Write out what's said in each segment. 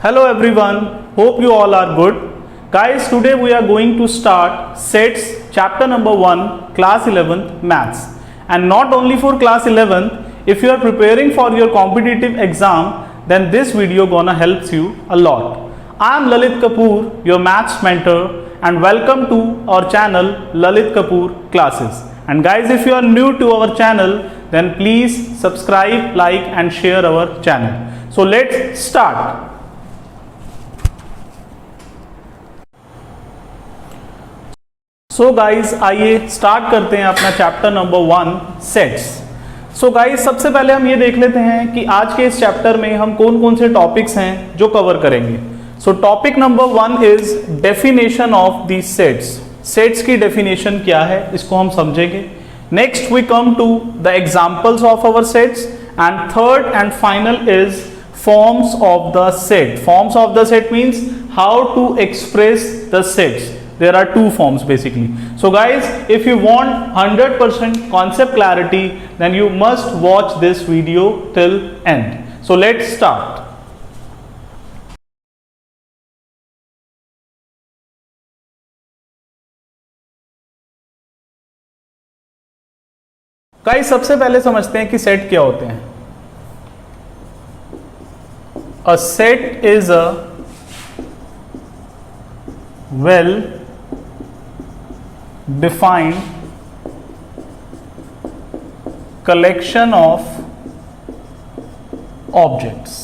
Hello everyone, hope you all are good. Guys, today we are going to start SETS chapter number 1, class 11th maths. And not only for class 11th, if you are preparing for your competitive exam, then this video gonna helps you a lot. I am Lalit Kapoor, your maths mentor, and welcome to our channel Lalit Kapoor Classes. And guys, if you are new to our channel, then please subscribe, like and share our channel. So let's start. So guys आइए start करते हैं अपना chapter number 1 sets. So guys सबसे पहले हम ये देख लेते हैं कि आज के इस चैप्टर में हम कौन कौन से टॉपिक्स हैं जो कवर करेंगे। So topic number 1 is definition of the sets. Sets की डेफिनेशन क्या है इसको हम समझेंगे। Next we come to the examples of our sets and third and final is forms of the set. Forms of the set means how to express the sets. There are two forms basically. So guys, if you want 100% concept clarity, then you must watch this video till end. So let's start. Guys, सबसे पहले समझते हैं कि set क्या होते हैं। A set is a well defined collection of objects.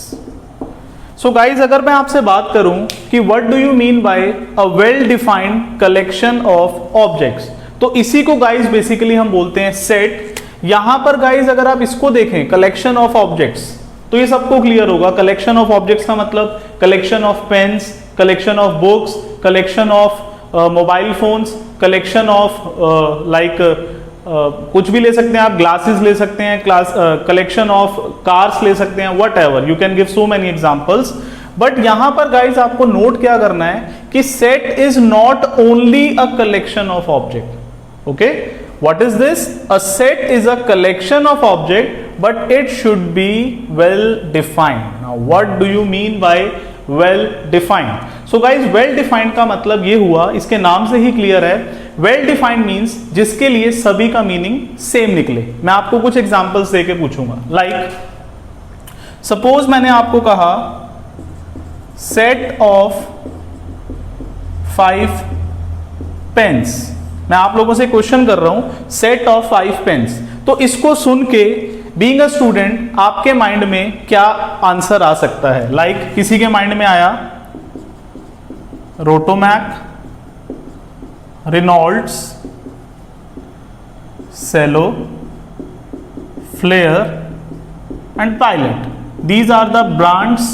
So guys, अगर मैं आपसे बात करूं कि what do you mean by a well defined collection of objects, तो इसी को guys बेसिकली हम बोलते हैं सेट। यहां पर guys अगर आप इसको देखें collection of objects, तो ये सबको क्लियर होगा। collection of objects का मतलब collection of pens, collection of books, collection of mobile phones, collection of कुछ भी ले सकते हैं आप, ग्लासेस ले सकते हैं, कलेक्शन ऑफ कार्स ले सकते हैं, what ever you can give so many examples. But यहां पर गाइज आपको नोट क्या करना है कि set is not only a collection of object. Okay, what is this? A set is a collection of object, but it should be well defined. Now what do you mean by well defined? So guys, well defined का मतलब ये हुआ, इसके नाम से ही clear है। well defined means जिसके लिए सभी का मीनिंग सेम निकले। मैं आपको कुछ एग्जांपल्स देके पूछूंगा। लाइक सपोज मैंने आपको कहा सेट ऑफ 5 पेन्स। मैं आप लोगों से क्वेश्चन कर रहा हूं सेट ऑफ 5 पेन्स। तो इसको सुन के बीइंग अ स्टूडेंट आपके माइंड में क्या आंसर आ सकता है? लाइक किसी के माइंड में आया Rotomac, Reynolds, Cello, Flair and Pilot. These are the brands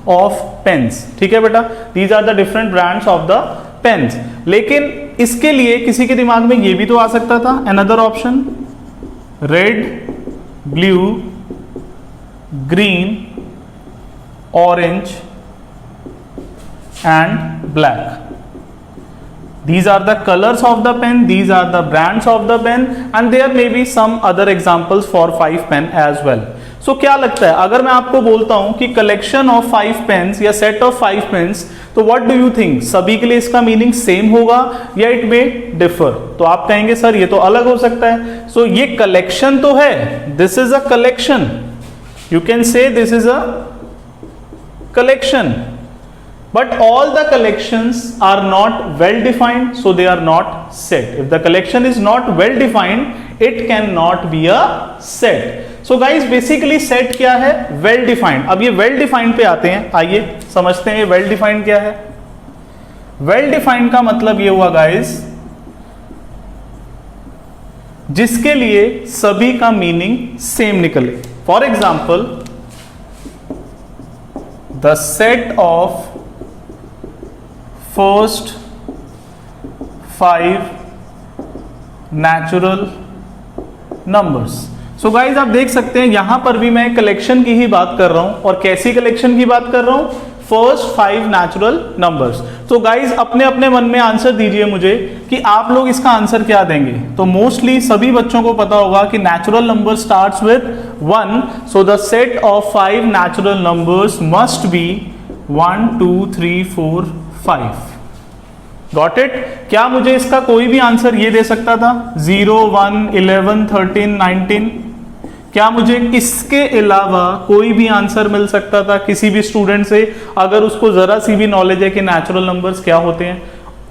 of pens. ठीक है बेटा, these are the different brands of the pens. लेकिन इसके लिए किसी के दिमाग में ये भी तो आ सकता था another option, red, blue, green, orange and black. These are the colors of the pen, these are the brands of the pen, and there may be some other examples for 5 pen as well. So क्या लगता है अगर मैं आपको बोलता हूं कि collection of 5 pens या set of 5 pens, तो what do you think? सभी के लिए इसका मीनिंग सेम होगा या it may differ? तो आप कहेंगे सर ये तो अलग हो सकता है। So ये collection तो है, this is a collection, you can say this is a collection. But all the collections are not well defined, so they are not set. If the collection is not well defined, it cannot be a set. So guys, basically set क्या है? Well defined. अब ये well defined पे आते हैं, आइए समझते हैं well defined क्या है। Well defined का मतलब ये हुआ guys, जिसके लिए सभी का मीनिंग सेम निकले। For example, the set of first 5 natural numbers. So guys, आप देख सकते हैं यहां पर भी मैं कलेक्शन की ही बात कर रहा हूं। और कैसी कलेक्शन की बात कर रहा हूं? First 5 natural numbers. तो गाइज अपने अपने मन में आंसर दीजिए मुझे कि आप लोग इसका आंसर क्या देंगे। तो मोस्टली सभी बच्चों को पता होगा कि natural number starts with 1, so the set of 5 natural numbers must be 1 2 3 4 5। Got it? क्या मुझे इसका कोई भी आंसर ये दे सकता था? 0 1 11 13 19? क्या मुझे इसके अलावा कोई भी आंसर मिल सकता था किसी भी स्टूडेंट से, अगर उसको जरा सी भी नॉलेज है कि नेचुरल नंबर्स क्या होते हैं?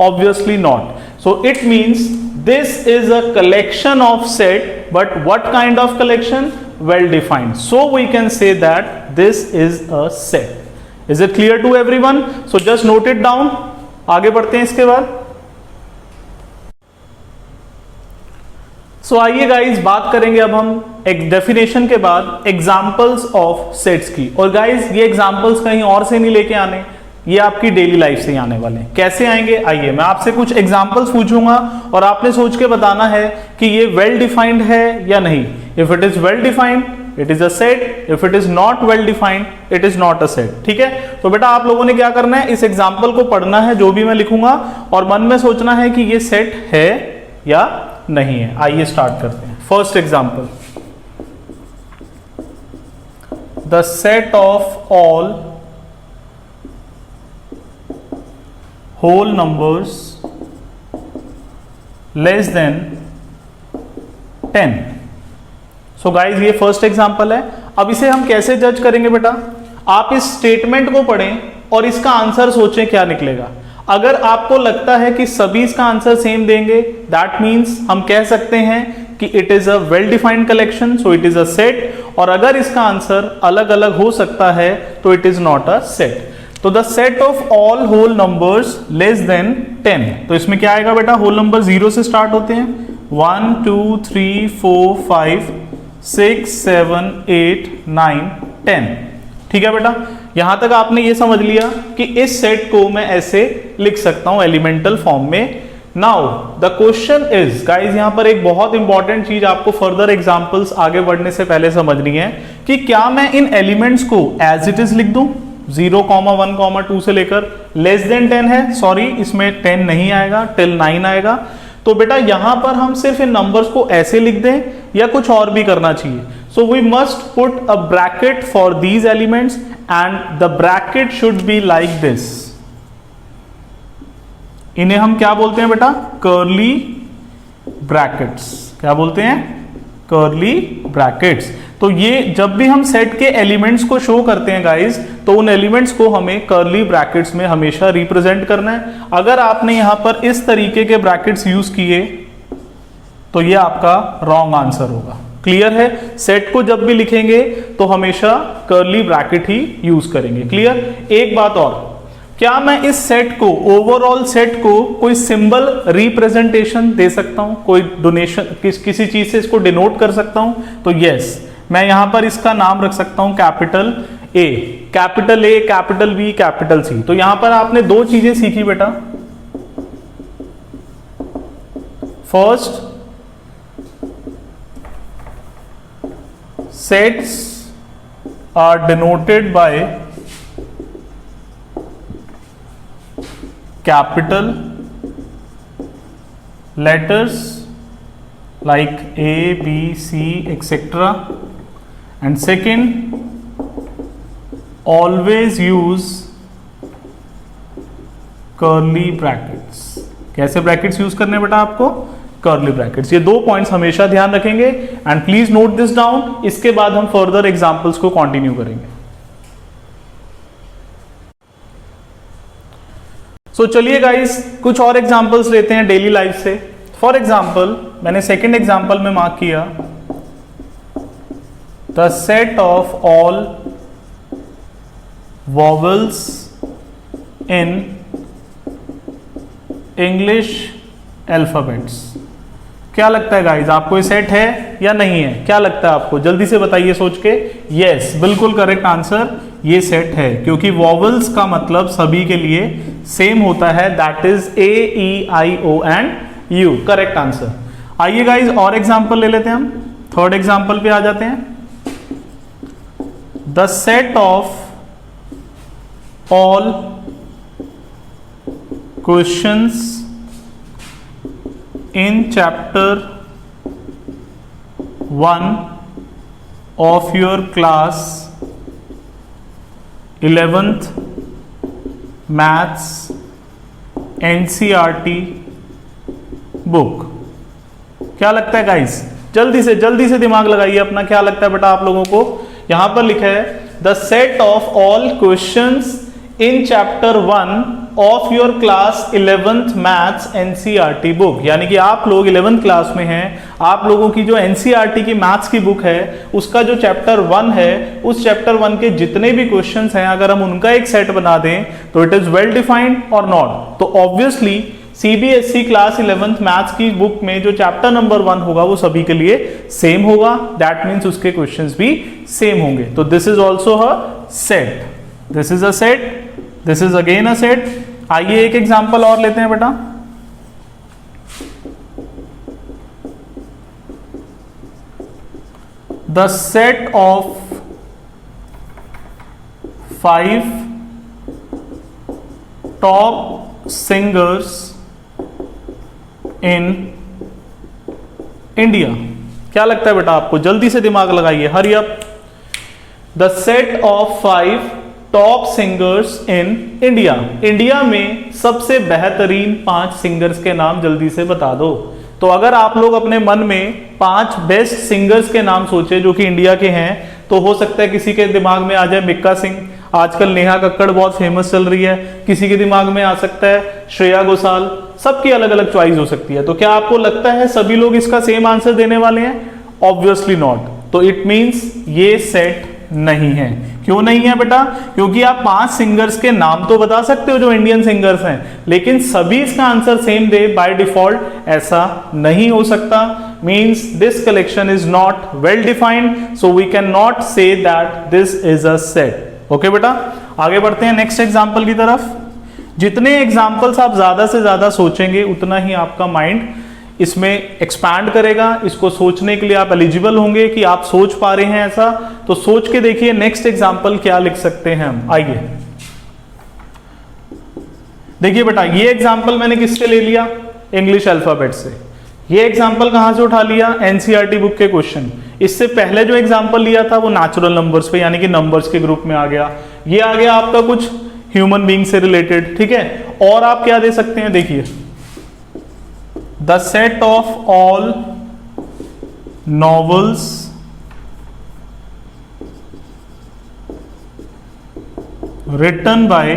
Obviously not. So it means this is a collection of set, but what kind of collection? Well defined. So we can say that this is a set. Is it clear to everyone? So just note it down. आगे बढ़ते हैं इसके बाद। सो आइए guys बात करेंगे अब हम एक डेफिनेशन के बाद एग्जांपल्स ऑफ सेट्स की। और गाइज ये एग्जांपल्स कहीं और से नहीं लेके आने, ये आपकी डेली लाइफ से ही आने वाले हैं। कैसे आएंगे? आइए मैं आपसे कुछ एग्जांपल्स पूछूंगा और आपने सोच के बताना है कि ये वेल डिफाइंड है या नहीं। If it is well defined it is a set, if it is not well defined it is not a set. ठीक है? तो बेटा आप लोगों ने क्या करना है, इस एग्जांपल को पढ़ना है जो भी मैं लिखूंगा, और मन में सोचना है कि ये सेट है या नहीं है। आइए स्टार्ट करते हैं। First example, the set of all whole numbers less than 10। So guys ये फर्स्ट एग्जांपल है। अब इसे हम कैसे जज करेंगे बेटा? आप इस स्टेटमेंट को पढ़ें और इसका आंसर सोचें क्या निकलेगा। अगर आपको लगता है कि सभी इसका आंसर सेम देंगे, दैट मीन्स हम कह सकते हैं कि it is a well defined collection, so it is a set. और अगर इसका आंसर अलग अलग हो सकता है तो it is not a set. तो the set of all whole numbers less than 10, तो इसमें क्या आएगा बेटा? होल नंबर 0 से स्टार्ट होते हैं, 1 2 3 4 5 6 7 8 9 10। ठीक है बेटा? यहां तक आपने ये समझ लिया कि इस सेट को मैं ऐसे लिख सकता हूं एलिमेंटल फॉर्म में। Now the question is guys, यहां पर एक बहुत इंपॉर्टेंट चीज आपको फर्दर एग्जांपल्स आगे बढ़ने से पहले समझनी है कि क्या मैं इन एलिमेंट्स को एज इट इज लिख दूं? 0, 1, 2 से लेकर लेस देन 10 है, सॉरी इसमें 10 नहीं आएगा, टिल 9 आएगा। तो बेटा यहां पर हम सिर्फ इन नंबर्स को ऐसे लिख दें या कुछ और भी करना चाहिए? So we must put a bracket for these elements and the bracket should be like this. इन्हें हम क्या बोलते हैं बेटा? Curly brackets. क्या बोलते हैं? Curly brackets. तो ये जब भी हम सेट के एलिमेंट्स को शो करते हैं गाइस, तो उन एलिमेंट्स को हमें कर्ली ब्रैकेट्स में हमेशा रिप्रेजेंट करना है। अगर आपने यहां पर इस तरीके के ब्रैकेट्स यूज किए तो ये आपका रॉन्ग आंसर होगा। क्लियर है? सेट को जब भी लिखेंगे तो हमेशा कर्ली ब्रैकेट ही यूज करेंगे। क्लियर? एक बात और, क्या मैं इस सेट को, ओवरऑल सेट को कोई सिंबल रिप्रेजेंटेशन दे सकता हूं? कोई डोनेशन किसी चीज से इसको डिनोट कर सकता हूं? तो यस, मैं यहां पर इसका नाम रख सकता हूं capital A, capital A, capital B, capital C. तो यहां पर आपने दो चीजें सीखी बेटा। First, sets are denoted by capital letters like A, B, C, etc. And second, always use curly brackets. कैसे ब्रैकेट्स यूज करने बेटा आपको? Curly brackets. ये दो पॉइंट्स हमेशा ध्यान रखेंगे and please note this down. इसके बाद हम फर्दर एग्जांपल्स को कंटिन्यू करेंगे। सो चलिए गाइस कुछ और एग्जांपल्स लेते हैं डेली लाइफ से। फॉर एग्जांपल मैंने सेकंड एग्जांपल में मार्क किया the set of all vowels in English alphabets. क्या लगता है गाइज आपको ये सेट है या नहीं है? क्या लगता है आपको? जल्दी से बताइए सोच के। यस, बिल्कुल करेक्ट आंसर, ये सेट है, क्योंकि वॉवल्स का मतलब सभी के लिए सेम होता है, that is A, E, I, O and U. Correct answer. आइए गाइज और एग्जांपल ले लेते हैं हम। थर्ड एग्जांपल पे आ जाते हैं। The set of all questions in chapter 1 of your class 11th maths NCERT book. क्या लगता है गाइस? जल्दी से दिमाग लगाइए अपना, क्या लगता है बेटा आप लोगों को? यहां पर लिखा है the set of all questions in chapter 1 of your class 11th maths NCERT book. यानी कि आप लोग 11th क्लास में हैं, आप लोगों की जो एनसीईआरटी की मैथ्स की बुक है उसका जो चैप्टर 1 है, उस चैप्टर 1 के जितने भी क्वेश्चंस हैं अगर हम उनका एक सेट बना दें तो इट इज वेल डिफाइंड और नॉट। तो obviously CBSE class 11th maths की बुक में जो चैप्टर नंबर 1 होगा वो सभी के लिए सेम होगा, दैट मीन्स उसके क्वेश्चंस भी सेम होंगे। तो this is also a set, this is a set, this is again a set. आइए एक एग्जांपल और लेते हैं बेटा। The set of 5 top singers in India. क्या लगता है बेटा आपको? जल्दी से दिमाग लगाइए, hurry up. The set of 5 top singers in India. India में सबसे बेहतरीन 5 सिंगर्स के नाम जल्दी से बता दो। तो अगर आप लोग अपने मन में 5 बेस्ट सिंगर्स के नाम सोचे जो कि इंडिया के हैं, तो हो सकता है किसी के दिमाग में आ जाए मिक्का सिंह, आजकल नेहा कक्कड़ बहुत फेमस चल रही है, किसी के दिमाग में आ सकता है श्रेया घोषाल, सबकी अलग अलग चॉइस हो सकती है। तो क्या आपको लगता है सभी लोग इसका सेम आंसर देने वाले हैं? Obviously not. तो इट मींस ये सेट नहीं है। क्यों नहीं है बेटा? क्योंकि आप 5 सिंगर्स के नाम तो बता सकते हो जो इंडियन सिंगर्स हैं, लेकिन सभी इसका आंसर सेम दे बाय डिफॉल्ट, ऐसा नहीं हो सकता। Means this collection is not well defined, so we can not say that this is a set. Okay बेटा, आगे बढ़ते हैं नेक्स्ट एग्जांपल की तरफ। जितने एग्जांपल्स आप ज्यादा से ज्यादा सोचेंगे उतना ही आपका माइंड इसमें एक्सपैंड करेगा। इसको सोचने के लिए आप एलिजिबल होंगे कि आप सोच पा रहे हैं ऐसा। तो सोच के देखिए नेक्स्ट एग्जांपल क्या लिख सकते हैं हम। आइए देखिए बेटा, ये एग्जांपल मैंने किससे ले लिया? इंग्लिश अल्फाबेट से। ये एग्जांपल कहां से उठा लिया? एनसीईआरटी बुक के क्वेश्चन। इससे पहले जो एग्जांपल लिया था वो नेचुरल नंबर्स पे, यानी कि नंबर्स के ग्रुप में आ गया। ये आ गया आपका कुछ ह्यूमन बीइंग से रिलेटेड, ठीक है। और आप क्या दे सकते हैं? देखिए the set of all novels written by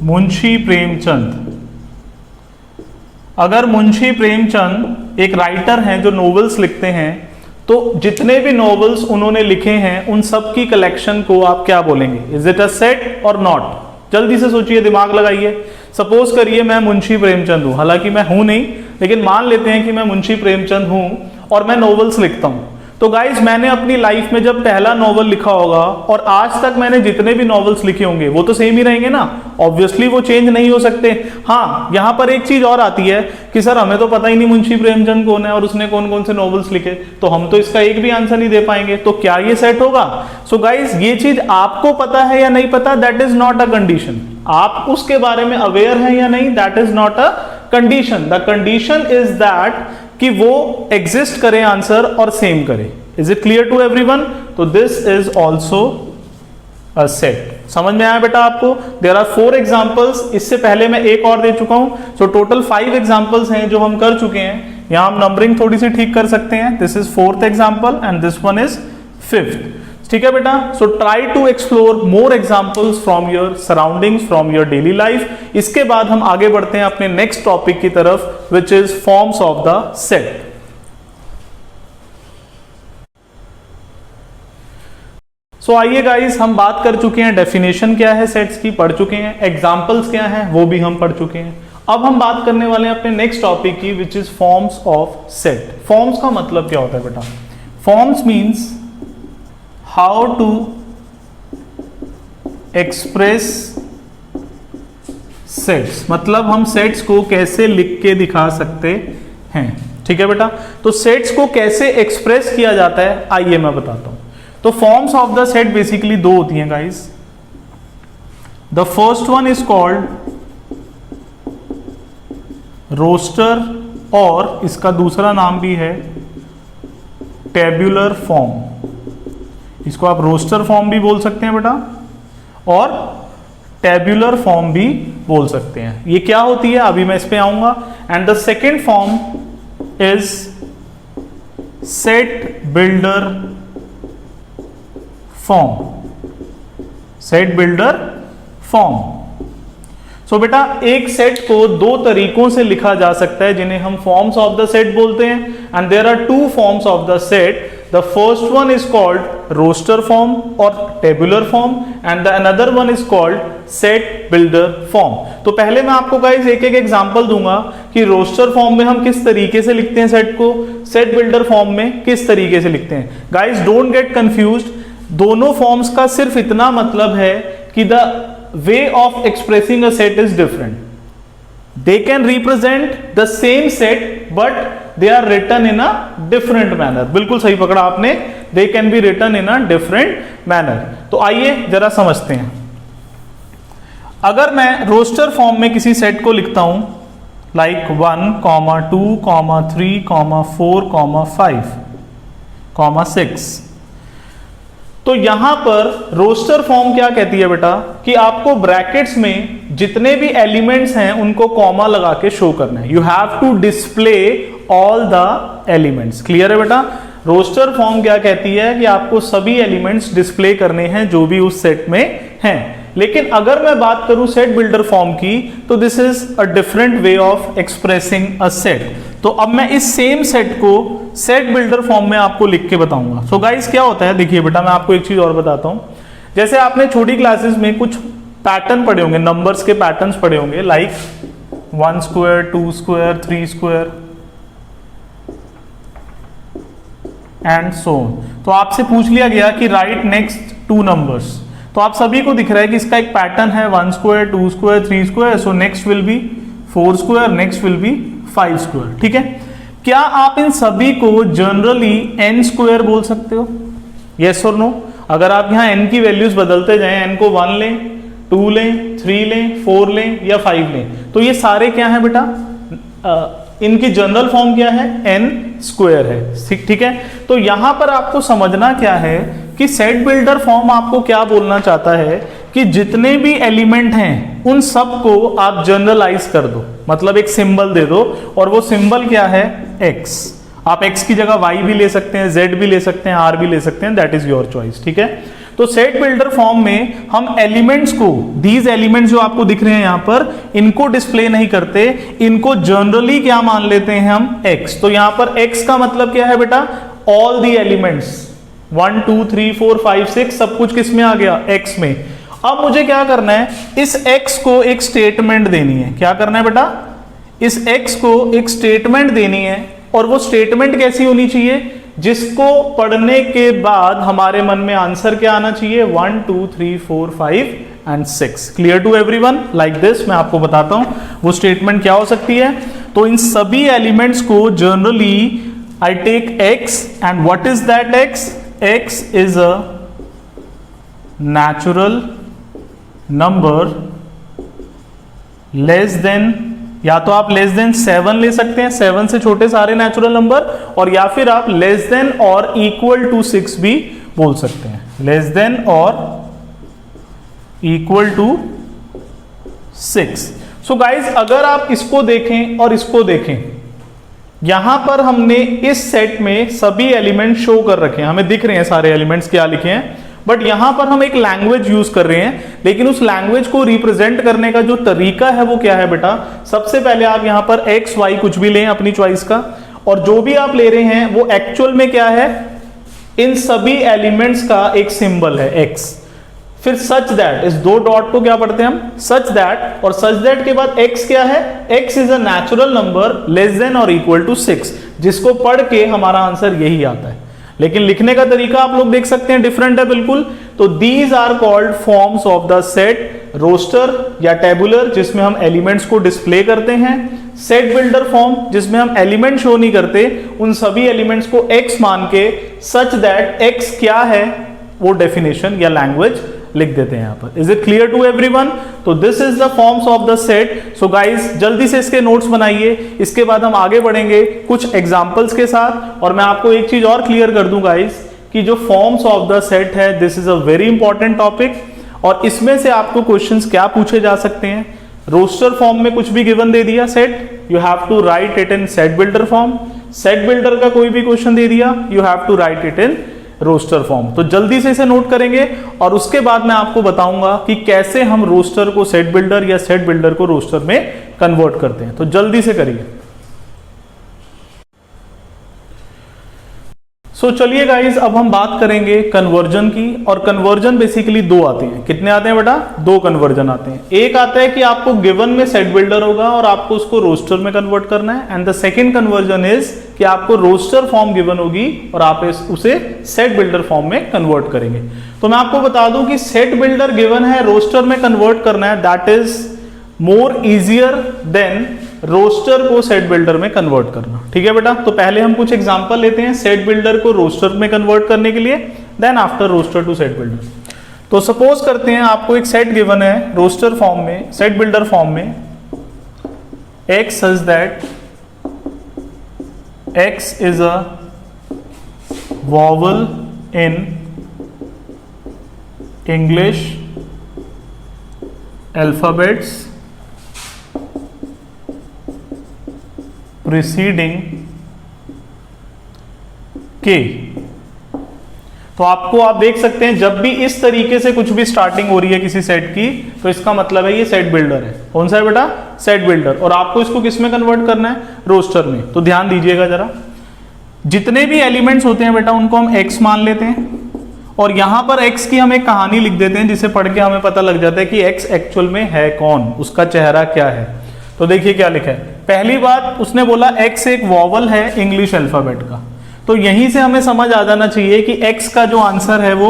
Munshi Premchand. अगर मुंशी प्रेमचंद एक राइटर हैं जो नॉवेल्स लिखते हैं, तो जितने भी नॉवेल्स उन्होंने लिखे हैं उन सब की कलेक्शन को आप क्या बोलेंगे? इज इट अ सेट और नॉट? जल्दी से सोचिए, दिमाग लगाइए। सपोज करिए मैं मुंशी प्रेमचंद हूं, हालांकि मैं हूं नहीं, लेकिन मान लेते हैं कि मैं मुंशी प्रेमचंद हूं और मैं नॉवेल्स लिखता हूं। तो गाइज मैंने अपनी लाइफ में जब पहला नॉवल लिखा होगा और आज तक मैंने जितने भी नॉवेल्स लिखे होंगे वो तो सेम ही रहेंगे ना, ऑब्वियसली वो चेंज नहीं हो सकते। हाँ, यहां पर एक चीज और आती है कि सर हमें तो पता ही नहीं मुंशी प्रेमचंद कौन है और उसने कौन कौन से नॉवेल्स लिखे, तो हम तो इसका एक भी आंसर नहीं दे पाएंगे। तो क्या ये सेट होगा? सो गाइज ये चीज आपको पता है या नहीं पता, that is not a condition. आप उसके बारे में अवेयर हैं या नहीं, that is not a condition. The condition is that कि वो एग्जिस्ट करे आंसर और सेम करे। Is it clear to everyone? तो this is also a set. समझ में आया बेटा आपको? There are 4 examples. इससे पहले मैं एक और दे चुका हूं, सो टोटल 5 एग्जांपल्स हैं जो हम कर चुके हैं। यहां हम नंबरिंग थोड़ी सी ठीक कर सकते हैं। This is 4th example and this one is 5th। ठीक है बेटा? So try to explore more examples from your surroundings, from your daily life. इसके बाद हम आगे बढ़ते हैं अपने नेक्स्ट टॉपिक की तरफ, which is forms of the set. So आइए गाइस, हम बात कर चुके हैं डेफिनेशन क्या है सेट्स की, पढ़ चुके हैं, एग्जांपल्स क्या हैं वो भी हम पढ़ चुके हैं। अब हम बात करने वाले हैं अपने नेक्स्ट टॉपिक की, which is forms of set. Forms का मतलब क्या होता है बेटा? Forms means how to express sets, मतलब हम सेट्स को कैसे लिख के दिखा सकते हैं। ठीक है बेटा? तो सेट्स को कैसे एक्सप्रेस किया जाता है आइए मैं बताता हूं। तो forms of the set basically 2 होती हैं guys. The first one is called roster और इसका दूसरा नाम भी है टेब्यूलर फॉर्म। इसको आप रोस्टर फॉर्म भी बोल सकते हैं बेटा और टेब्यूलर फॉर्म भी बोल सकते हैं। ये क्या होती है अभी मैं इस पे आऊंगा। And the second form is set builder form. Set builder form. So बेटा एक सेट को दो तरीकों से लिखा जा सकता है जिन्हें हम फॉर्म्स ऑफ द सेट बोलते हैं। And there are two forms of the set. The first one is called roster form और tabular form and the another one is called set builder form. तो पहले मैं आपको गाइस एक एक example दूंगा कि रोस्टर फॉर्म में हम किस तरीके से लिखते हैं सेट को, सेट बिल्डर फॉर्म में किस तरीके से लिखते हैं। गाइस डोंट गेट कंफ्यूज्ड, दोनों फॉर्म्स का सिर्फ इतना मतलब है कि the way of expressing a set is different. They can represent the same set but they are written in a different manner. बिल्कुल सही पकड़ा आपने, they can be written in a different manner. तो आइए जरा समझते हैं। अगर मैं रोस्टर फॉर्म में किसी सेट को लिखता हूं लाइक 1, 2, 3, 4, 5, 6, तो यहां पर रोस्टर फॉर्म क्या कहती है बेटा कि आपको ब्रैकेट्स में जितने भी एलिमेंट्स हैं उनको कॉमा लगा के शो करना है। You have to display all the elements. Clear है बेटा? रोस्टर फॉर्म क्या कहती है कि आपको सभी एलिमेंट्स डिस्प्ले करने हैं जो भी उस सेट में हैं। लेकिन अगर मैं बात करूं सेट बिल्डर फॉर्म की तो this is a different way of expressing a set. तो अब मैं इस सेम सेट को सेट बिल्डर फॉर्म में आपको लिख के बताऊंगा। सो गाइस क्या होता है, देखिए बेटा मैं आपको एक चीज और बताता हूं। जैसे आपने छोटी क्लासेस में कुछ पैटर्न पढ़े होंगे, नंबर्स के पैटर्न्स पढ़े होंगे like 1 square, 2 square, 3 square and so on. तो आपसे पूछ लिया गया कि राइट नेक्स्ट 2 नंबर्स, तो आप सभी को दिख रहा है कि इसका एक पैटर्न है 1 square, 2 square, 3 square, so next will be 4 square, next will be 5 square. ठीक है, क्या आप इन सभी को जनरली n स्क्वायर बोल सकते हो? यस और नो? अगर आप यहां n की वैल्यूज बदलते जाएं, n को 1 लें, 2 लें, 3 लें, 4 लें या 5 लें, तो ये सारे क्या है बेटा? इनकी जनरल फॉर्म क्या है? n स्क्वायर है। ठीक है, तो यहां पर आपको समझना क्या है कि सेट बिल्डर फॉर्म आपको क्या बोलना चाहता है कि जितने भी एलिमेंट हैं उन सब को आप जनरलाइज कर दो, मतलब एक सिंबल दे दो, और वो सिंबल क्या है? x। आप x की जगह y भी ले सकते हैं, z भी ले सकते हैं, r भी ले सकते हैं, दैट इज योर चॉइस। ठीक है, तो सेट बिल्डर फॉर्म में हम एलिमेंट्स को, दीज एलिमेंट्स जो आपको दिख रहे हैं यहां पर, इनको डिस्प्ले नहीं करते, इनको जनरली क्या मान लेते हैं हम? x। तो यहां पर x का मतलब क्या है बेटा? ऑल दी एलिमेंट्स, 1, 2, 3, 4, 5, 6 सब कुछ किस में आ गया? x में। अब मुझे क्या करना है? इस x को एक स्टेटमेंट देनी है। क्या करना है बेटा? इस x को एक स्टेटमेंट देनी है, और वो स्टेटमेंट कैसी होनी चाहिए? जिसको पढ़ने के बाद हमारे मन में आंसर क्या आना चाहिए? 1, 2, 3, 4, 5 and 6। Clear to everyone? Like this मैं आपको बताता हूं वो स्टेटमेंट क्या हो सकती है। तो इन सभी एलिमेंट्स को generally I take x, and what is that x? x is a natural number less than, या तो आप लेस देन 7 ले सकते हैं, 7 से छोटे सारे नेचुरल नंबर, और या फिर आप लेस देन और इक्वल टू 6 भी बोल सकते हैं। लेस देन और इक्वल टू 6। सो गाइज अगर आप इसको देखें और इसको देखें, यहां पर हमने इस सेट में सभी एलिमेंट शो कर रखे हैं, हमें दिख रहे हैं सारे एलिमेंट्स क्या लिखे हैं, बट यहां पर हम एक लैंग्वेज यूज कर रहे हैं। लेकिन उस लैंग्वेज को रिप्रेजेंट करने का जो तरीका है वो क्या है बेटा? सबसे पहले आप यहां पर x, y कुछ भी लें अपनी चॉइस का, और जो भी आप ले रहे हैं वो एक्चुअल में क्या है? इन सभी एलिमेंट्स का एक सिंबल है x। फिर सच दैट, इस 2 डॉट को क्या पढ़ते हैं हम? सच दैट, और सच दैट के बाद x क्या है? x is a natural number less than और इक्वल टू 6, जिसको पढ़ के हमारा आंसर यही आता है। लेकिन लिखने का तरीका आप लोग देख सकते हैं डिफरेंट है बिल्कुल। तो these are called forms of the set. Roster या टेबुलर जिसमें हम एलिमेंट्स को डिस्प्ले करते हैं, सेट बिल्डर फॉर्म जिसमें हम एलिमेंट शो नहीं करते, उन सभी एलिमेंट्स को x मान के सच दैट x क्या है वो डेफिनेशन या लैंग्वेज लिख देते हैं यहां पर। Is it clear to everyone? तो this is the forms of the set. So guys जल्दी से इसके नोट्स बनाइए, इसके बाद हम आगे बढ़ेंगे कुछ एग्जांपल्स के साथ। और मैं आपको एक चीज और क्लियर कर दूं गाइस कि जो फॉर्म्स ऑफ द सेट है, this is a very important topic, और इसमें से आपको क्वेश्चंस क्या पूछे जा सकते हैं, रोस्टर फॉर्म में कुछ भी गिवन दे दिया set, you have to write it in set builder form, set builder का कोई भी क्वेश्चन दे दिया, you have to write it in roster form. तो जल्दी से इसे नोट करेंगे और उसके बाद मैं आपको बताऊंगा कि कैसे हम रोस्टर को सेट बिल्डर या सेट बिल्डर को रोस्टर में कन्वर्ट करते हैं। तो जल्दी से करिए। सो चलिए गाइज, अब हम बात करेंगे कन्वर्जन की। और कन्वर्जन बेसिकली दो आते हैं। कितने आते हैं बेटा? दो कन्वर्जन आते हैं। एक आता है कि आपको गिवन में सेट बिल्डर होगा और आपको उसको रोस्टर में कन्वर्ट करना है, and the second conversion is कि आपको रोस्टर फॉर्म गिवन होगी और आप उसे सेट बिल्डर फॉर्म में कन्वर्ट करेंगे। तो मैं आपको बता दूं कि सेट बिल्डर गिवन है, रोस्टर में कन्वर्ट करना है, that is more easier than roster को सेट बिल्डर में कन्वर्ट करना। ठीक है बेटा? तो पहले हम कुछ एग्जांपल लेते हैं सेट बिल्डर को रोस्टर में कन्वर्ट करने के लिए, then after roster to set builder. तो सपोज करते हैं आपको एक सेट गिवन है रोस्टर फॉर्म में, सेट बिल्डर फॉर्म में, x such that x is a vowel in English alphabets preceding K। तो आपको, आप देख सकते हैं जब भी इस तरीके से कुछ भी स्टार्टिंग हो रही है किसी सेट की, तो इसका मतलब है ये सेट बिल्डर है। कौन सा है बेटा? Set builder. और आपको इसको किस में कन्वर्ट करना है? रोस्टर में। तो ध्यान दीजिएगा जरा, जितने भी एलिमेंट्स होते हैं बेटा उनको हम x मान लेते हैं और यहां पर x की हम एक कहानी लिख देते हैं जिसे पढ़ के हमें पता लग जाता है कि x एक्चुअल में है कौन, उसका चेहरा क्या है। तो देखिए क्या लिखा है। पहली बात उसने बोला x एक वॉवल है इंग्लिश अल्फाबेट का, तो यहीं से हमें समझ आ जाना चाहिए कि x का जो आंसर है वो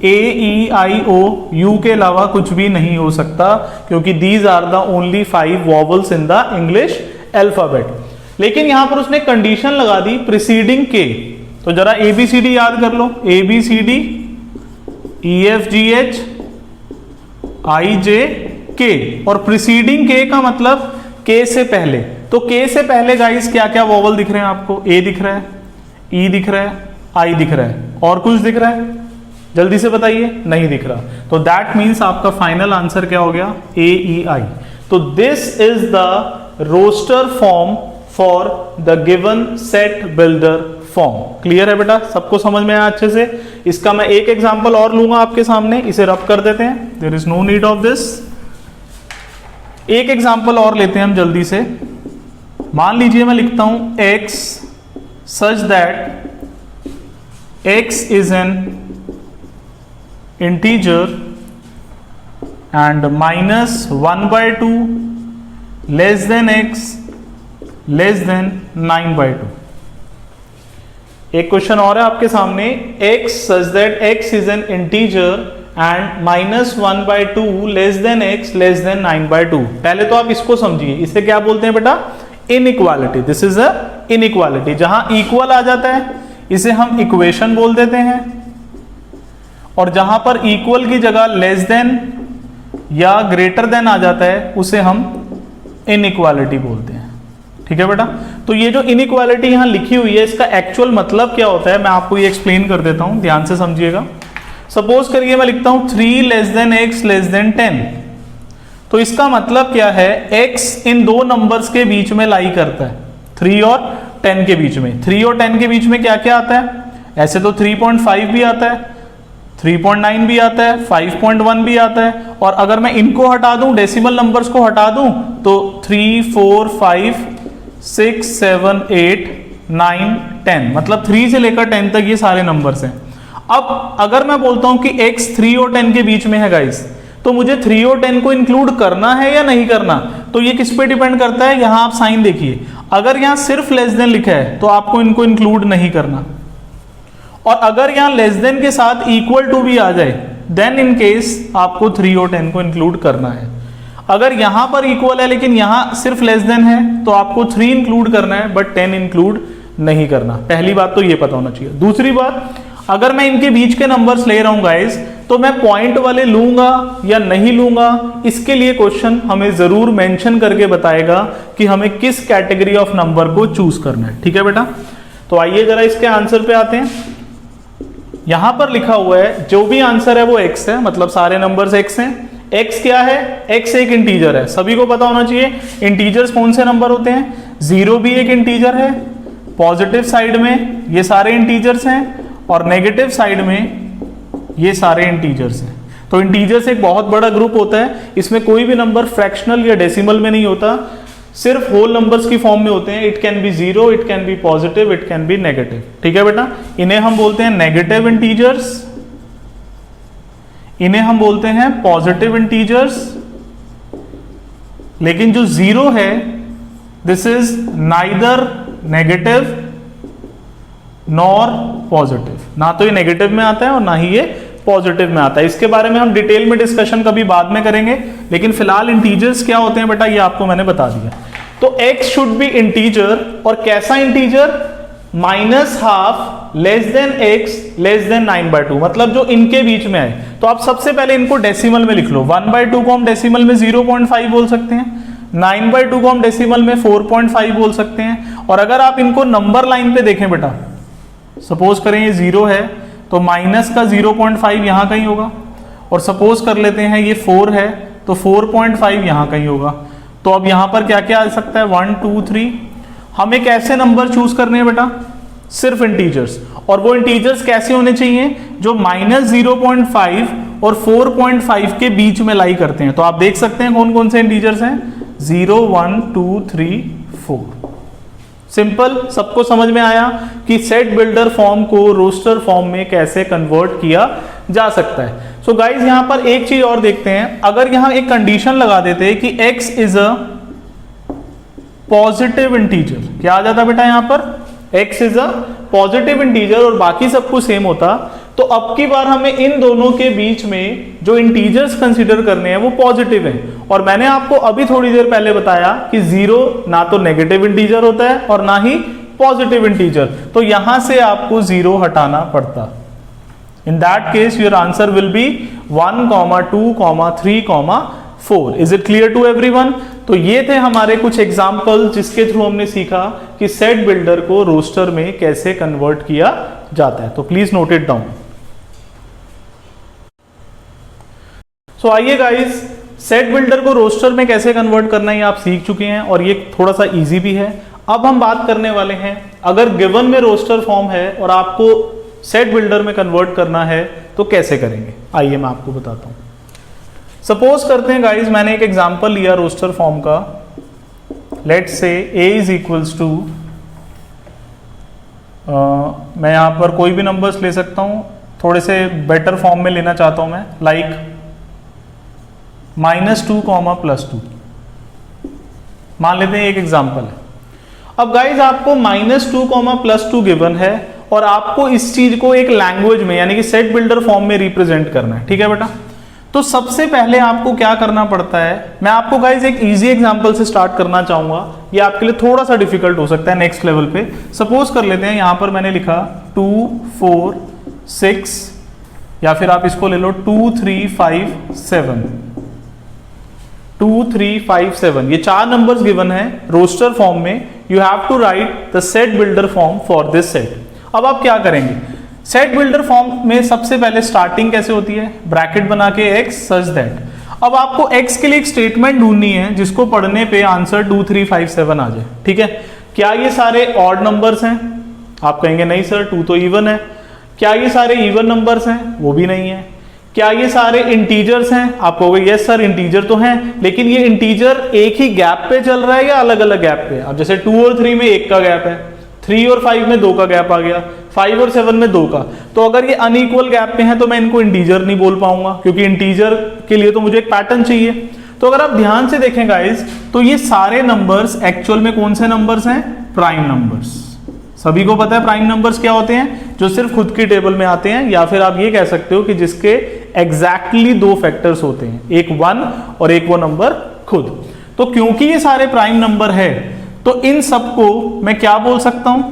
A, E, I, O, U के अलावा कुछ भी नहीं हो सकता, क्योंकि these are the only 5 vowels in the English alphabet. लेकिन यहां पर उसने कंडीशन लगा दी प्रीसीडिंग K। तो जरा ABCD याद कर लो, ABCD EFGH IJK, और प्रीसीडिंग K का मतलब K से पहले। तो K से पहले गाइस क्या क्या वॉवल दिख रहे हैं आपको? A दिख रहा है, E दिख रहा है, I दिख रहा है, और कुछ दिख रहा है? जल्दी से बताइए, नहीं दिख रहा। तो दैट मीन्स आपका फाइनल आंसर क्या हो गया? AEI। तो this is the roster form for the given set builder form. Clear है बेटा? सबको समझ में आया अच्छे से? इसका मैं एक एग्जांपल और लूंगा आपके सामने, इसे रब कर देते हैं, there is no need of this. एक एग्जांपल और लेते हैं हम जल्दी से। मान लीजिए मैं लिखता हूं x such that x is an integer and -1/2 less than x less than 9/2। एक क्वेश्चन और है आपके सामने, x such that x is an integer and -1/2 less than x less than 9/2। पहले तो आप इसको समझिए, इसे क्या बोलते हैं बेटा? Inequality. This is a inequality. जहां इक्वल आ जाता है इसे हम इक्वेशन बोल देते हैं, और जहां पर इक्वल की जगह लेस देन या ग्रेटर देन आ जाता है उसे हम इनइक्वालिटी बोलते हैं। ठीक है बेटा? तो ये जो इनइक्वालिटी यहां लिखी हुई है इसका एक्चुअल मतलब क्या होता है मैं आपको ये एक्सप्लेन कर देता हूं, ध्यान से समझिएगा। सपोज करिए मैं लिखता हूं 3 less than x less than 10। तो इसका मतलब क्या है? x इन दो नंबर्स के बीच में लाई करता है, 3 और 10 के बीच में। 3 और 10 के बीच में क्या क्या आता है? ऐसे तो 3.5 भी आता है, 3.9 भी आता है, 5.1 भी आता है, और अगर मैं इनको हटा दूं, डेसिमल नंबर्स को हटा दूं, तो 3, 4, 5, 6, 7, 8, 9, 10, मतलब 3 से लेकर 10 तक ये सारे नंबर्स हैं। अब अगर मैं बोलता हूं कि x 3 और 10 के बीच में है गाइस, तो मुझे 3 और 10 को इंक्लूड करना है या नहीं करना? तो ये किस पे डिपेंड करता है? यहां आप साइन देखिए, अगर यहां सिर्फ लेस देन लिखा है तो आपको इनको इंक्लूड नहीं करना, और अगर यहां लेस देन के साथ इक्वल टू भी आ जाए देन इन केस आपको 3 और 10 को इंक्लूड करना है। अगर यहां पर इक्वल है लेकिन यहां सिर्फ लेस देन है तो आपको 3 इंक्लूड करना है बट 10 इंक्लूड नहीं करना। पहली बात तो ये पता होना चाहिए। दूसरी बात, अगर मैं इनके बीच के नंबर्स ले रहा हूं गाइस, तो मैं पॉइंट वाले लूंगा या नहीं लूंगा, इसके लिए क्वेश्चन हमें जरूर मेंशन करके बताएगा कि हमें किस कैटेगरी ऑफ नंबर को चूज करना है। ठीक है बेटा? तो आइए जरा इसके आंसर पे आते हैं। यहां पर लिखा हुआ है जो भी आंसर है वो x है, मतलब सारे नंबर्स x हैं। x क्या है? x एक इंटीजर है, सभी को पता होना चाहिए। इंटीजर्स कौन से नंबर होते हैं? 0 भी एक इंटीजर है, पॉजिटिव साइड में ये सारे इंटीजर्स हैं और नेगेटिव साइड में ये सारे इंटीजर्स हैं। तो इंटीजर्स एक बहुत बड़ा ग्रुप होता है, इसमें कोई भी नंबर फ्रैक्शनल या डेसिमल में नहीं होता, सिर्फ होल नंबर्स की फॉर्म में होते हैं। It can be 0, it can be positive, it can be negative. ठीक है बेटा, इन्हें हम बोलते हैं नेगेटिव इंटीजर्स, इन्हें हम बोलते हैं पॉजिटिव इंटीजर्स। लेकिन जो 0 है this is neither negative nor positive, ना तो ये नेगेटिव में आता है और ना ही ये पॉजिटिव में आता है। इसके बारे में हम डिटेल में डिस्कशन कभी बाद में करेंगे, लेकिन फिलहाल इंटीजर्स क्या होते हैं बेटा ये आपको मैंने बता दिया। तो x शुड बी इंटीजर, और कैसा integer? -½ less than x less than 9/2, मतलब जो इनके बीच में है। तो आप सबसे पहले इनको डेसिमल में लिख लो। 1/2 को हम डेसिमल में 0.5 बोल सकते हैं, 9/2 को हम डेसिमल में 4.5 बोल सकते हैं। और अगर आप इनको नंबर लाइन पे देखें बेटा, सपोज करें ये 0 है तो माइनस का 0.5 यहां कहीं होगा, और सपोज कर लेते हैं ये 4 है तो 4.5 यहां कहीं होगा। तो अब यहां पर क्या क्या आ सकता है? 1 2 3। हमें कैसे नंबर चूज करने हैं बेटा? सिर्फ इंटीजर्स, और वो इंटीजर्स कैसे होने चाहिए? जो -0.5 और 4.5 के बीच में लाई करते हैं। तो आप देख सकते हैं कौन कौन से इंटीजर्स हैं, 0 1 2 3 4। सिंपल, सबको समझ में आया कि सेट बिल्डर फॉर्म को रोस्टर फॉर्म में कैसे कन्वर्ट किया जा सकता है। सो गाइज यहां पर एक चीज और देखते हैं, अगर यहां एक कंडीशन लगा देते हैं कि x is a positive integer, क्या आ जाता बेटा यहां पर? x is a positive integer, और बाकी सब कुछ सेम होता, तो अब की बार हमें इन दोनों के बीच में जो इंटीजर्स कंसीडर करने हैं वो पॉजिटिव हैं। और मैंने आपको अभी थोड़ी देर पहले बताया कि 0 ना तो नेगेटिव इंटीजर होता है और ना ही पॉजिटिव इंटीजर, तो यहां से आपको 0 हटाना पड़ता। In that case your answer will be 1, 2, 3, 4। Is it clear to everyone? तो ये थे हमारे कुछ एग्जाम्पल जिसके थ्रू हमने सीखा कि सेट बिल्डर को रोस्टर में कैसे कन्वर्ट किया जाता है। तो प्लीज नोट इट डाउन। सो आइए गाइस, सेट बिल्डर को रोस्टर में कैसे कन्वर्ट करना है आप सीख चुके हैं, और ये थोड़ा सा इजी भी है। अब हम बात करने वाले हैं, अगर गिवन में रोस्टर फॉर्म है और आपको सेट बिल्डर में कन्वर्ट करना है तो कैसे करेंगे। आइए मैं आपको बताता हूं। सपोज करते हैं गाइज, मैंने एक एग्जांपल लिया रोस्टर फॉर्म का। Let's say a is equals to, मैं यहां पर कोई भी नंबर्स ले सकता हूं, थोड़े से बेटर फॉर्म में लेना चाहता हूं मैं, लाइक -2, +2 मान लेते हैं, एक एग्जांपल है। अब गाइज आपको -2, +2 गिवन है और आपको इस चीज को एक लैंग्वेज में यानी कि सेट बिल्डर फॉर्म में रिप्रेजेंट करना है। ठीक है बेटा, तो सबसे पहले आपको क्या करना पड़ता है, मैं आपको गाइज एक इजी एग्जांपल से स्टार्ट करना चाहूंगा, ये आपके लिए थोड़ा सा डिफिकल्ट हो सकता है नेक्स्ट लेवल पे। सपोज कर लेते हैं यहां पर मैंने लिखा 2 4 6, या फिर आप इसको ले लो 2 3 5 7, 2 3 5 7, ये 4 नंबर्स गिवन है रोस्टर फॉर्म में। You have to write the set builder form for this set. अब आप क्या करेंगे, सेट बिल्डर फॉर्म में सबसे पहले स्टार्टिंग कैसे होती है, ब्रैकेट बना के x सच दैट। अब आपको x के लिए एक स्टेटमेंट ढूंढनी है जिसको पढ़ने पे आंसर 2 3 5 7 आ जाए। ठीक है, क्या ये सारे ऑड नंबर्स हैं? आप कहेंगे नहीं सर, 2 तो इवन है। क्या ये सारे इवन नंबर्स हैं? वो भी नहीं है। क्या ये सारे इंटीजर्स हैं? आप कहोगे यस सर इंटीजर तो हैं, लेकिन ये इंटीजर एक ही गैप पे चल रहा है या अलग अलग गैप पे? अब जैसे 2 और 3 में 1 का गैप है, 3 और 5 में 2 का गैप आ गया, 5 और 7 में 2 का। तो अगर ये अनइक्वल गैप पे हैं तो मैं इनको इंटीजर नहीं बोल पाऊंगा, क्योंकि इंटीजर के लिए तो मुझे एक पैटर्न चाहिए। तो अगर आप ध्यान से देखें गाइस, तो ये सारे नंबर्स एक्चुअल में कौन से नंबर्स हैं? Prime numbers. सभी को पता है प्राइम नंबर्स क्या होते हैं, जो सिर्फ खुद की टेबल में आते हैं, या फिर आप ये कह सकते हो कि जिसके एग्जैक्टली 2 फैक्टर्स होते हैं, एक 1 और एक वो नंबर खुद। तो क्योंकि ये सारे प्राइम नंबर है तो इन सबको मैं क्या बोल सकता हूं,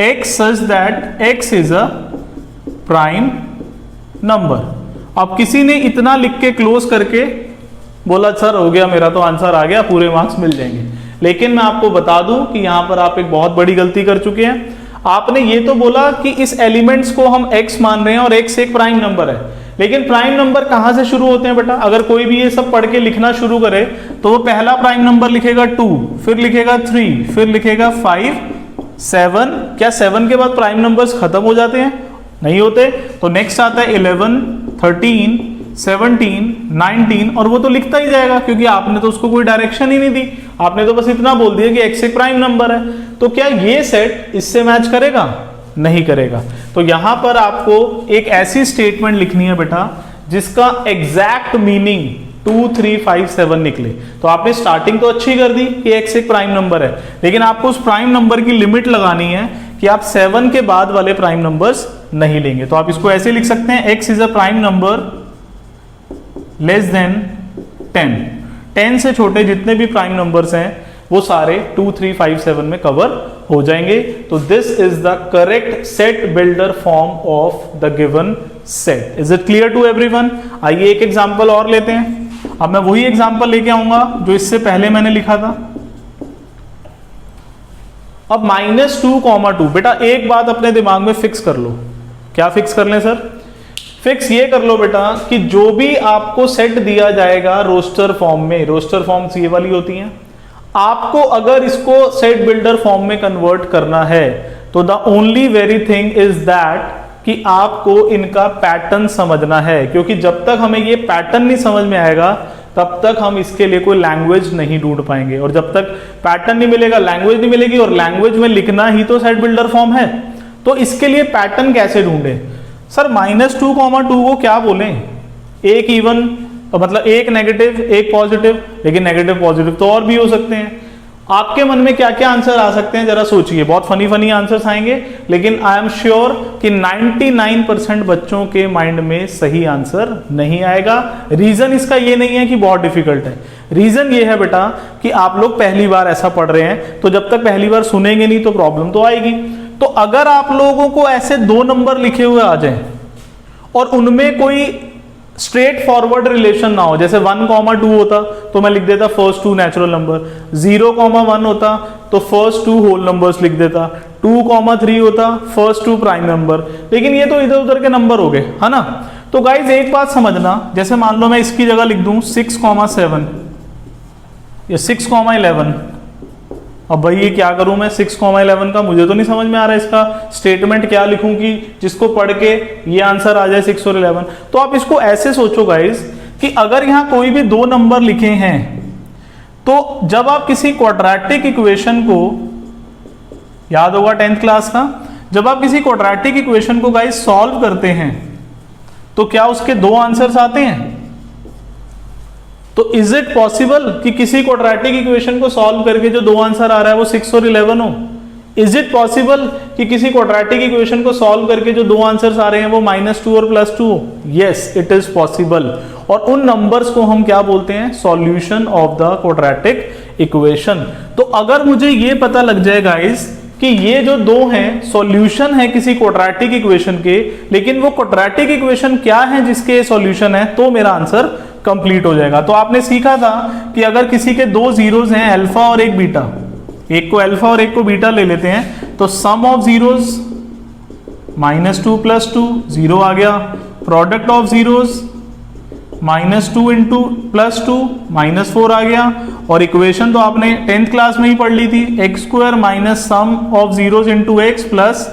x such that x is a prime number. अब किसी ने इतना लिख के क्लोज करके बोला सर हो गया, मेरा तो आंसर आ गया, पूरे मार्क्स मिल जाएंगे। लेकिन मैं आपको बता दूं कि यहां पर आप एक बहुत बड़ी गलती कर चुके हैं। आपने ये तो बोला कि इस एलिमेंट्स को हम x मान रहे हैं और x एक प्राइम नंबर है, लेकिन प्राइम नंबर कहां से शुरू होते हैं बेटा? अगर कोई भी ये सब पढ़ के लिखना शुरू करे तो वो पहला प्राइम नंबर लिखेगा 2, फिर लिखेगा 3, फिर लिखेगा 5, 7। क्या 7 के बाद प्राइम नंबर्स खत्म हो जाते हैं? नहीं होते। तो नेक्स्ट आता है 11, 13, 17, 19 और वो तो लिखता ही जाएगा क्योंकि आपने तो उसको कोई डायरेक्शन ही नहीं दी, आपने तो बस इतना बोल दिया कि x एक प्राइम नंबर है। तो क्या ये सेट इससे मैच करेगा? नहीं करेगा। तो यहां पर आपको एक ऐसी स्टेटमेंट लिखनी है बेटा जिसका एग्जैक्ट मीनिंग 2, 3, 5, 7 निकले। तो आपने स्टार्टिंग तो अच्छी कर दी कि x एक प्राइम नंबर है, लेकिन आपको उस प्राइम नंबर की लिमिट लगानी है कि आप 7 के बाद वाले प्राइम नंबर्स नहीं लेंगे। तो आप इसको ऐसे लिख सकते हैं, x is a prime number less than 10। 10 से छोटे जितने भी प्राइम नंबर्स हैं वो सारे 2, 3, 5, 7 में कवर हो जाएंगे। तो this is the correct set builder form of the given set. Is it clear to everyone? आइए एक एग्जांपल और लेते हैं। अब मैं वही एग्जांपल लेके आऊंगा जो इससे पहले मैंने लिखा था। अब -2, 2 बेटा एक बात अपने दिमाग में फिक्स कर लो। क्या फिक्स कर लें सर? फिक्स ये कर लो बेटा कि जो भी आपको सेट दिया जाएगा रोस्टर फॉर्म में, रोस्टर फॉर्म्स ये वाली होती हैं, आपको अगर इसको सेट बिल्डर फॉर्म में कन्वर्ट करना है तो the only very thing is that कि आपको इनका पैटर्न समझना है, क्योंकि जब तक हमें ये पैटर्न नहीं समझ में आएगा तब तक हम इसके लिए कोई लैंग्वेज नहीं ढूंढ पाएंगे, और जब तक पैटर्न नहीं मिलेगा लैंग्वेज नहीं मिलेगी, और लैंग्वेज में लिखना ही तो सेट बिल्डर फॉर्म है। तो इसके लिए पैटर्न कैसे ढूंढे? सर -2, 2 को क्या बोलें? एक इवन, मतलब एक नेगेटिव एक पॉजिटिव, लेकिन नेगेटिव पॉजिटिव तो और भी हो सकते हैं। आपके मन में क्या क्या आंसर आ सकते हैं जरा सोचिए। बहुत फनी फनी आंसर्स आएंगे, लेकिन आई एम श्योर कि 99% बच्चों के माइंड में सही आंसर नहीं आएगा। रीजन इसका ये नहीं है कि बहुत डिफिकल्ट है, रीजन ये है बेटा कि आप लोग पहली बार ऐसा पढ़ रहे हैं, तो जब तक पहली बार सुनेंगे नहीं तो प्रॉब्लम तो आएगी। तो अगर आप लोगों को ऐसे 2 नंबर लिखे हुए आ जाए और उनमें कोई स्ट्रेट फॉरवर्ड रिलेशन ना हो, जैसे 1, 2 होता तो मैं लिख देता फर्स्ट 2 नेचुरल नंबर, 0, 1 होता तो फर्स्ट 2 होल नंबर्स लिख देता, 2, 3 होता फर्स्ट 2 प्राइम नंबर, लेकिन ये तो इधर उधर के नंबर हो गए, है ना। तो गाइज एक बात समझना, जैसे मान लो मैं इसकी जगह लिख दूं 6, 7 या 6, 11। अब भाई ये क्या करूं मैं 6, 11 का? मुझे तो नहीं समझ में आ रहा है इसका स्टेटमेंट क्या लिखूं कि जिसको पढ़ के ये आंसर आ जाए 6 और 11। तो आप इसको ऐसे सोचो गाइस कि अगर यहां कोई भी 2 नंबर लिखे हैं तो जब आप किसी क्वाड्रेटिक इक्वेशन को, याद होगा 10th क्लास का, जब आप किसी क्वाड्रेटिक इक्वेशन को गाइस सॉल्व करते हैं तो क्या उसके 2 आंसर्स आते हैं? तो इज इट पॉसिबल कि किसी क्वाड्रेटिक इक्वेशन को सॉल्व करके जो 2 आंसर आ रहा है वो 6 और 11 हो? इज इट पॉसिबल कि किसी क्वाड्रेटिक इक्वेशन को सॉल्व करके जो 2 आंसर्स आ रहे हैं वो -2 और +2 हो? Yes, it is possible. और उन नंबर्स को हम क्या बोलते हैं? Solution of the quadratic equation. तो अगर मुझे ये पता लग जाए गाइस कि ये जो 2 हैं सॉल्यूशन है किसी क्वाड्रेटिक इक्वेशन के, लेकिन वो क्वाड्रेटिक इक्वेशन क्या है जिसके सॉल्यूशन है, तो मेरा आंसर कंप्लीट हो जाएगा। तो आपने सीखा था कि अगर किसी के 2 जीरोस हैं, अल्फा और एक बीटा, एक को अल्फा और एक को बीटा ले लेते हैं, तो सम ऑफ जीरोस -2 + 2 0 आ गया, प्रोडक्ट ऑफ जीरोस -2 + 2 -4 आ गया, और इक्वेशन तो आपने 10th क्लास में ही पढ़ ली थी, x² - sum of zeros × x plus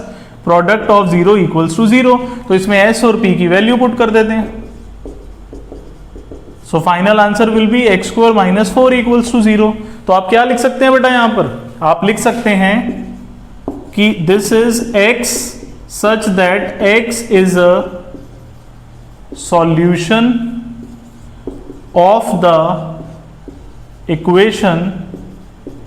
product of 0 = 0। तो इसमें s और p की वैल्यू पुट कर देते हैं। So final answer will B x² - 4 = 0। तो आप क्या लिख सकते हैं बेटा? यहां पर आप लिख सकते हैं कि this is x such that x is a solution of the equation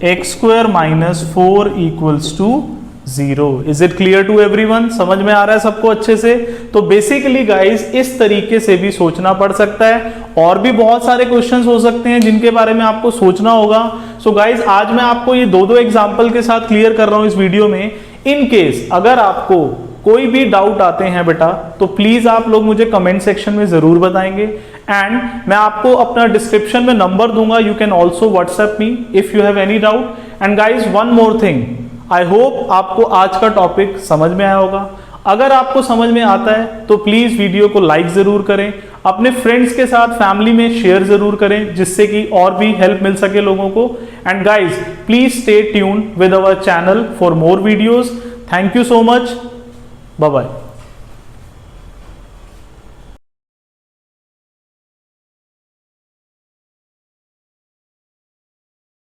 x² - 4 = 0। Is it clear to everyone? समझ में आ रहा है सबको अच्छे से? तो बेसिकली गाइस इस तरीके से भी सोचना पड़ सकता है, और भी बहुत सारे क्वेश्चंस हो सकते हैं जिनके बारे में आपको सोचना होगा। सो गाइस आज मैं आपको ये 2 एग्जांपल के साथ क्लियर कर रहा हूं इस वीडियो में। इन केस अगर आपको कोई भी डाउट आते हैं बेटा तो प्लीज आप लोग मुझे कमेंट सेक्शन में जरूर बताएंगे, एंड मैं आपको अपना डिस्क्रिप्शन में नंबर दूंगा, you can also WhatsApp me if you have any doubt. And guys one more thing, I hope आपको आज का टॉपिक समझ में आया होगा। अगर आपको समझ में आता है तो प्लीज वीडियो को लाइक जरूर करें, अपने फ्रेंड्स के साथ फैमिली में शेयर जरूर करें, जिससे कि और भी हेल्प मिल सके लोगों को। And guys please stay tuned with our channel for more videos. Thank you so much, bye bye.